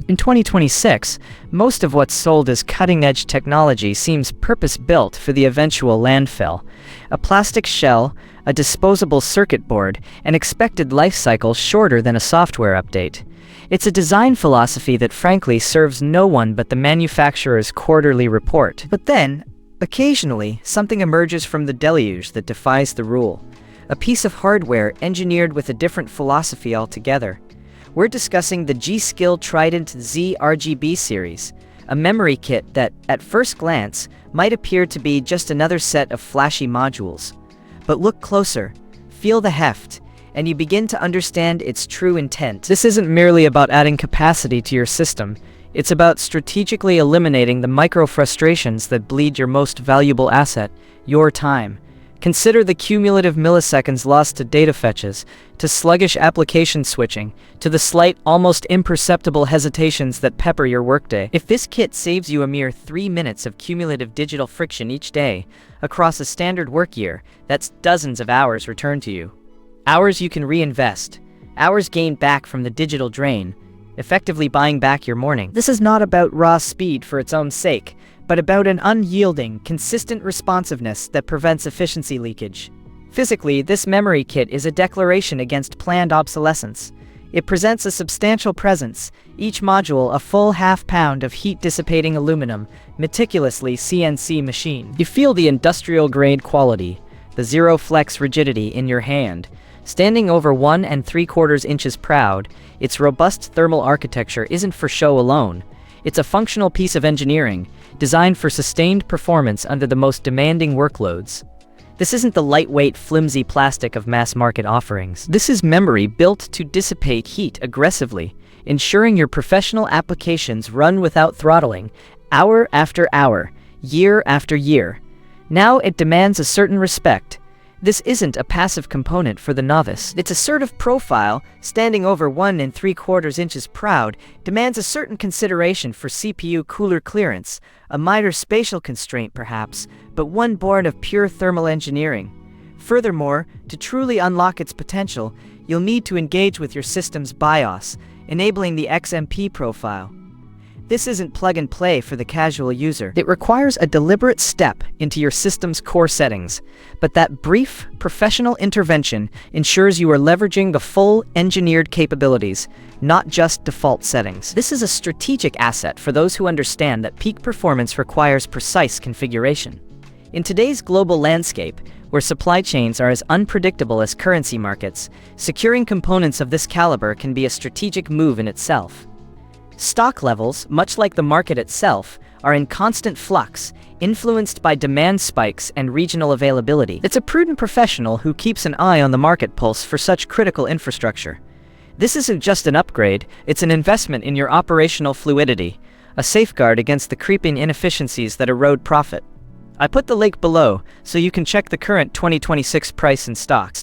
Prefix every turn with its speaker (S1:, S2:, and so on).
S1: In 2026, most of what's sold as cutting-edge technology seems purpose-built for the eventual landfill. A plastic shell, a disposable circuit board, an expected life cycle shorter than a software update. It's a design philosophy that frankly serves no one but the manufacturer's quarterly report. But then, occasionally, something emerges from the deluge that defies the rule. A piece of hardware engineered with a different philosophy altogether. We're discussing the G.SKILL Trident Z RGB series, a memory kit that, at first glance, might appear to be just another set of flashy modules. But look closer, feel the heft, and you begin to understand its true intent. This isn't merely about adding capacity to your system, it's about strategically eliminating the micro-frustrations that bleed your most valuable asset, your time. Consider the cumulative milliseconds lost to data fetches, to sluggish application switching, to the slight, almost imperceptible hesitations that pepper your workday. If this kit saves you a mere 3 minutes of cumulative digital friction each day, across a standard work year, that's dozens of hours returned to you. Hours you can reinvest, hours gained back from the digital drain, effectively buying back your morning. This is not about raw speed for its own sake, but about an unyielding, consistent responsiveness that prevents efficiency leakage. Physically, this memory kit is a declaration against planned obsolescence. It presents a substantial presence, each module a full half-pound of heat-dissipating aluminum, meticulously CNC machined. You feel the industrial-grade quality, the zero-flex rigidity in your hand. Standing over 1 3/4 inches proud, its robust thermal architecture isn't for show alone. It's a functional piece of engineering, designed for sustained performance under the most demanding workloads. This isn't the lightweight, flimsy plastic of mass-market offerings. This is memory built to dissipate heat aggressively, ensuring your professional applications run without throttling, hour after hour, year after year. Now it demands a certain respect. This isn't a passive component for the novice. Its assertive profile, standing over 1 3/4 inches proud, demands a certain consideration for CPU cooler clearance, a minor spatial constraint perhaps, but one born of pure thermal engineering. Furthermore, to truly unlock its potential, you'll need to engage with your system's BIOS, enabling the XMP profile. This isn't plug-and-play for the casual user. It requires a deliberate step into your system's core settings, but that brief, professional intervention ensures you are leveraging the full engineered capabilities, not just default settings. This is a strategic asset for those who understand that peak performance requires precise configuration. In today's global landscape, where supply chains are as unpredictable as currency markets, securing components of this caliber can be a strategic move in itself. Stock levels, much like the market itself, are in constant flux, influenced by demand spikes and regional availability. It's a prudent professional who keeps an eye on the market pulse for such critical infrastructure. This isn't just an upgrade, it's an investment in your operational fluidity, a safeguard against the creeping inefficiencies that erode profit. I put the link below so you can check the current 2026 price and stocks.